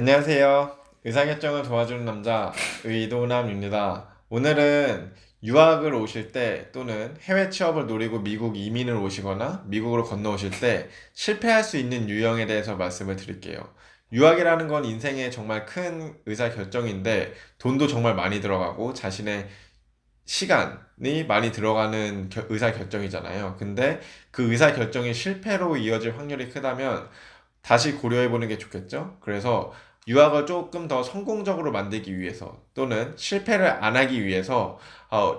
안녕하세요. 의사결정을 도와주는 남자 의도남입니다. 오늘은 유학을 오실 때 또는 해외 취업을 노리고 미국 이민을 오시거나 미국으로 건너오실 때 실패할 수 있는 유형에 대해서 말씀을 드릴게요. 유학이라는 건 인생에 정말 큰 의사결정인데 돈도 정말 많이 들어가고 자신의 시간이 많이 들어가는 의사결정이잖아요. 근데 그 의사결정이 실패로 이어질 확률이 크다면 다시 고려해 보는 게 좋겠죠? 그래서 유학을 조금 더 성공적으로 만들기 위해서 또는 실패를 안 하기 위해서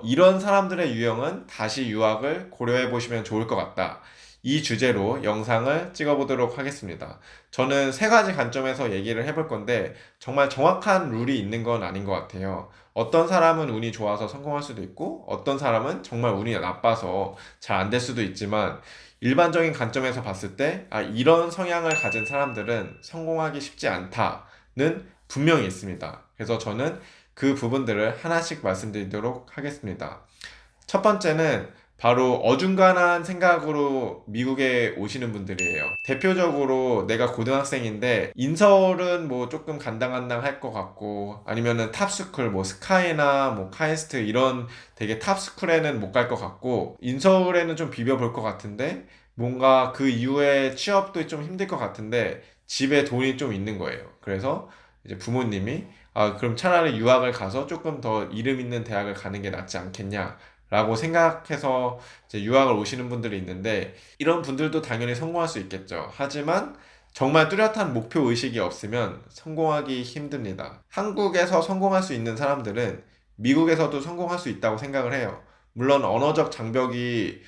이런 사람들의 유형은 다시 유학을 고려해 보시면 좋을 것 같다. 이 주제로 영상을 찍어 보도록 하겠습니다. 저는 세 가지 관점에서 얘기를 해볼 건데 정말 정확한 룰이 있는 건 아닌 것 같아요. 어떤 사람은 운이 좋아서 성공할 수도 있고 어떤 사람은 정말 운이 나빠서 잘 안 될 수도 있지만 일반적인 관점에서 봤을 때, 이런 성향을 가진 사람들은 성공하기 쉽지 않다는 분명히 있습니다. 그래서 저는 그 부분들을 하나씩 말씀드리도록 하겠습니다. 첫 번째는 바로 어중간한 생각으로 미국에 오시는 분들이에요. 대표적으로 내가 고등학생인데 인서울은 뭐 조금 간당간당 할 것 같고 아니면은 탑스쿨 뭐 스카이나 뭐 카이스트 이런 되게 탑스쿨에는 못 갈 것 같고 인서울에는 좀 비벼볼 것 같은데 뭔가 그 이후에 취업도 좀 힘들 것 같은데 집에 돈이 좀 있는 거예요. 그래서 이제 부모님이 그럼 차라리 유학을 가서 조금 더 이름 있는 대학을 가는 게 낫지 않겠냐 라고 생각해서 이제 유학을 오시는 분들이 있는데 이런 분들도 당연히 성공할 수 있겠죠. 하지만 정말 뚜렷한 목표 의식이 없으면 성공하기 힘듭니다. 한국에서 성공할 수 있는 사람들은 미국에서도 성공할 수 있다고 생각을 해요. 물론 언어적 장벽이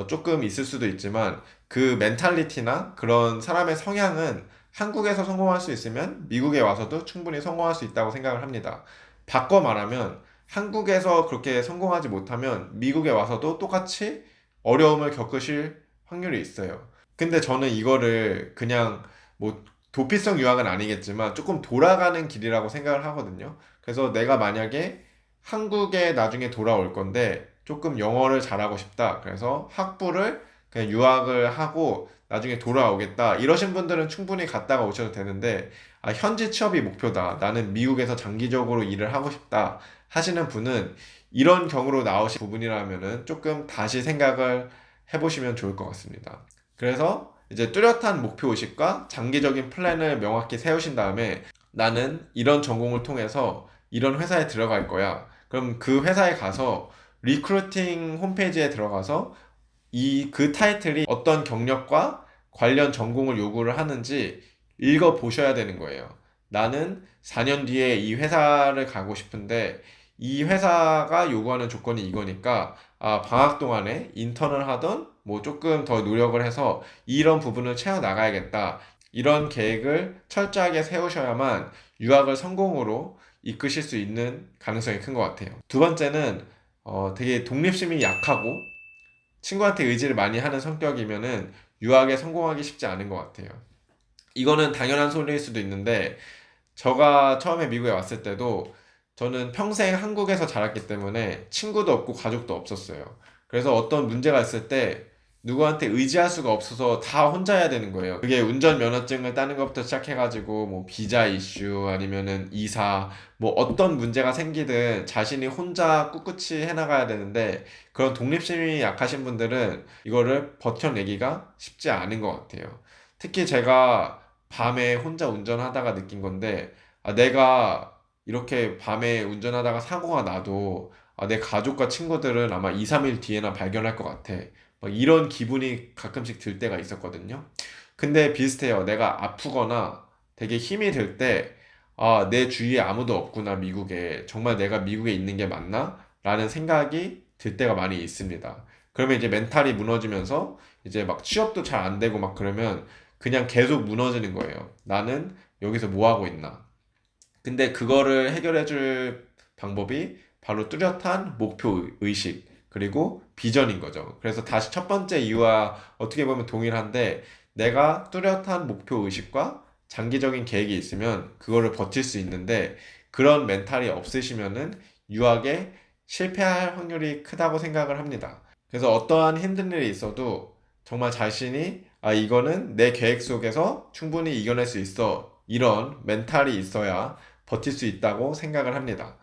조금 있을 수도 있지만 그 멘탈리티나 그런 사람의 성향은 한국에서 성공할 수 있으면 미국에 와서도 충분히 성공할 수 있다고 생각을 합니다. 바꿔 말하면 한국에서 그렇게 성공하지 못하면 미국에 와서도 똑같이 어려움을 겪으실 확률이 있어요. 근데 저는 이거를 그냥 뭐 도피성 유학은 아니겠지만 조금 돌아가는 길이라고 생각을 하거든요. 그래서 내가 만약에 한국에 나중에 돌아올 건데 조금 영어를 잘하고 싶다. 그래서 학부를 그냥 유학을 하고 나중에 돌아오겠다. 이러신 분들은 충분히 갔다가 오셔도 되는데 현지 취업이 목표다. 나는 미국에서 장기적으로 일을 하고 싶다. 하시는 분은 이런 경우로 나오신 부분이라면은 조금 다시 생각을 해보시면 좋을 것 같습니다. 그래서 이제 뚜렷한 목표 의식과 장기적인 플랜을 명확히 세우신 다음에 나는 이런 전공을 통해서 이런 회사에 들어갈 거야. 그럼 그 회사에 가서 리크루팅 홈페이지에 들어가서 그 타이틀이 어떤 경력과 관련 전공을 요구를 하는지 읽어 보셔야 되는 거예요. 나는 4년 뒤에 이 회사를 가고 싶은데 이 회사가 요구하는 조건이 이거니까 방학 동안에 인턴을 하던 뭐 조금 더 노력을 해서 이런 부분을 채워 나가야겠다. 이런 계획을 철저하게 세우셔야만 유학을 성공으로 이끄실 수 있는 가능성이 큰 것 같아요. 두 번째는 되게 독립심이 약하고 친구한테 의지를 많이 하는 성격이면은 유학에 성공하기 쉽지 않은 것 같아요. 이거는 당연한 소리일 수도 있는데, 제가 처음에 미국에 왔을 때도 저는 평생 한국에서 자랐기 때문에 친구도 없고 가족도 없었어요. 그래서 어떤 문제가 있을 때 누구한테 의지할 수가 없어서 다 혼자 해야 되는 거예요. 그게 운전면허증을 따는 것부터 시작해가지고 뭐 비자 이슈 아니면은 이사 뭐 어떤 문제가 생기든 자신이 혼자 꿋꿋이 해나가야 되는데 그런 독립심이 약하신 분들은 이거를 버텨내기가 쉽지 않은 것 같아요. 특히 제가 밤에 혼자 운전하다가 느낀 건데 내가 이렇게 밤에 운전하다가 사고가 나도 내 가족과 친구들은 아마 2, 3일 뒤에나 발견할 것 같아. 막 이런 기분이 가끔씩 들 때가 있었거든요. 근데 비슷해요. 내가 아프거나 되게 힘이 들 때, 내 주위에 아무도 없구나, 미국에. 정말 내가 미국에 있는 게 맞나? 라는 생각이 들 때가 많이 있습니다. 그러면 이제 멘탈이 무너지면서 이제 막 취업도 잘 안 되고 막 그러면 그냥 계속 무너지는 거예요. 나는 여기서 뭐 하고 있나? 근데 그거를 해결해 줄 방법이 바로 뚜렷한 목표 의식, 그리고 비전인 거죠. 그래서 다시 첫 번째 이유와 어떻게 보면 동일한데, 내가 뚜렷한 목표 의식과 장기적인 계획이 있으면 그거를 버틸 수 있는데, 그런 멘탈이 없으시면은 유학에 실패할 확률이 크다고 생각을 합니다. 그래서 어떠한 힘든 일이 있어도 정말 자신이 이거는 내 계획 속에서 충분히 이겨낼 수 있어. 이런 멘탈이 있어야 버틸 수 있다고 생각을 합니다.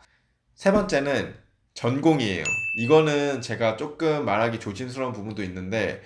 세 번째는 전공이에요. 이거는 제가 조금 말하기 조심스러운 부분도 있는데,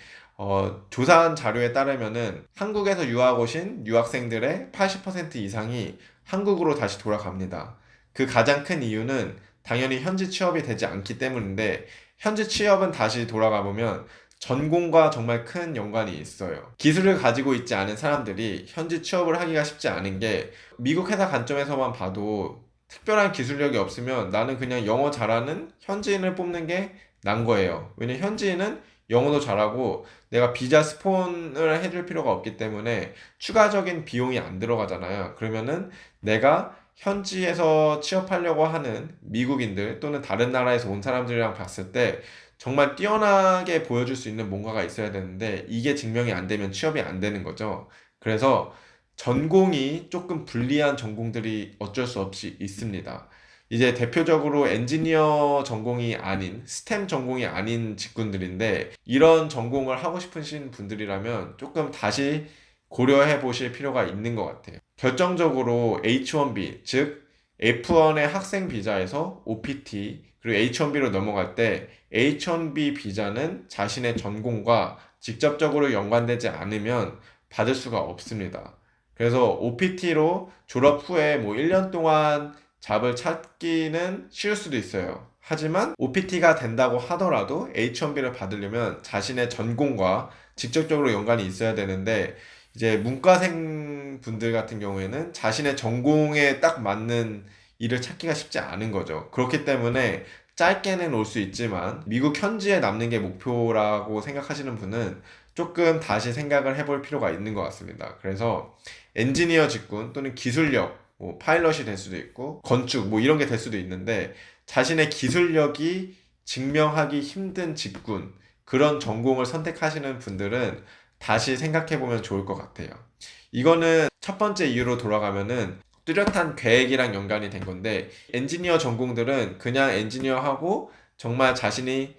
조사한 자료에 따르면은 한국에서 유학 오신 유학생들의 80% 이상이 한국으로 다시 돌아갑니다. 그 가장 큰 이유는 당연히 현지 취업이 되지 않기 때문인데, 현지 취업은 다시 돌아가 보면 전공과 정말 큰 연관이 있어요. 기술을 가지고 있지 않은 사람들이 현지 취업을 하기가 쉽지 않은 게, 미국 회사 관점에서만 봐도 특별한 기술력이 없으면 나는 그냥 영어 잘하는 현지인을 뽑는 게 난 거예요. 왜냐면 현지인은 영어도 잘하고 내가 비자 스폰을 해줄 필요가 없기 때문에 추가적인 비용이 안 들어가잖아요. 그러면은 내가 현지에서 취업하려고 하는 미국인들 또는 다른 나라에서 온 사람들이랑 봤을 때 정말 뛰어나게 보여줄 수 있는 뭔가가 있어야 되는데, 이게 증명이 안 되면 취업이 안 되는 거죠. 그래서 전공이 조금 불리한 전공들이 어쩔 수 없이 있습니다. 이제 대표적으로 엔지니어 전공이 아닌, 스템 전공이 아닌 직군들인데, 이런 전공을 하고 싶으신 분들이라면 조금 다시 고려해 보실 필요가 있는 것 같아요. 결정적으로 H1B, 즉 F1의 학생 비자에서 OPT, 그리고 H1B로 넘어갈 때 H1B 비자는 자신의 전공과 직접적으로 연관되지 않으면 받을 수가 없습니다. 그래서 OPT로 졸업 후에 뭐 1년 동안 잡을 찾기는 쉬울 수도 있어요. 하지만 OPT가 된다고 하더라도 H1B를 받으려면 자신의 전공과 직접적으로 연관이 있어야 되는데, 이제 문과생 분들 같은 경우에는 자신의 전공에 딱 맞는 일을 찾기가 쉽지 않은 거죠. 그렇기 때문에 짧게는 올 수 있지만 미국 현지에 남는 게 목표라고 생각하시는 분은 조금 다시 생각을 해볼 필요가 있는 것 같습니다. 그래서 엔지니어 직군 또는 기술력, 뭐 파일럿이 될 수도 있고 건축 뭐 이런 게 될 수도 있는데, 자신의 기술력이 증명하기 힘든 직군, 그런 전공을 선택하시는 분들은 다시 생각해 보면 좋을 것 같아요. 이거는 첫 번째 이유로 돌아가면은 뚜렷한 계획이랑 연관이 된 건데, 엔지니어 전공들은 그냥 엔지니어하고 정말 자신이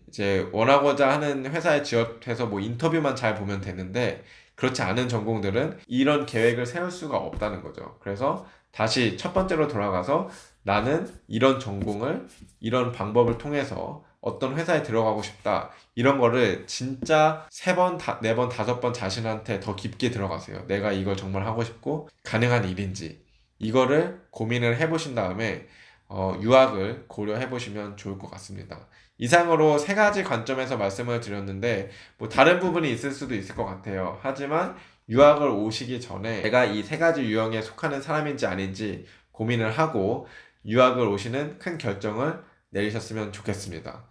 이제 원하고자 하는 회사에 지원해서 뭐 인터뷰만 잘 보면 되는데, 그렇지 않은 전공들은 이런 계획을 세울 수가 없다는 거죠. 그래서 다시 첫 번째로 돌아가서 나는 이런 전공을 이런 방법을 통해서 어떤 회사에 들어가고 싶다, 이런 거를 진짜 세 번, 네 번, 다섯 번 자신한테 더 깊게 들어가세요. 내가 이걸 정말 하고 싶고 가능한 일인지, 이거를 고민을 해보신 다음에 유학을 고려해 보시면 좋을 것 같습니다. 이상으로 세 가지 관점에서 말씀을 드렸는데, 뭐 다른 부분이 있을 수도 있을 것 같아요. 하지만 유학을 오시기 전에 내가 이 세 가지 유형에 속하는 사람인지 아닌지 고민을 하고 유학을 오시는 큰 결정을 내리셨으면 좋겠습니다.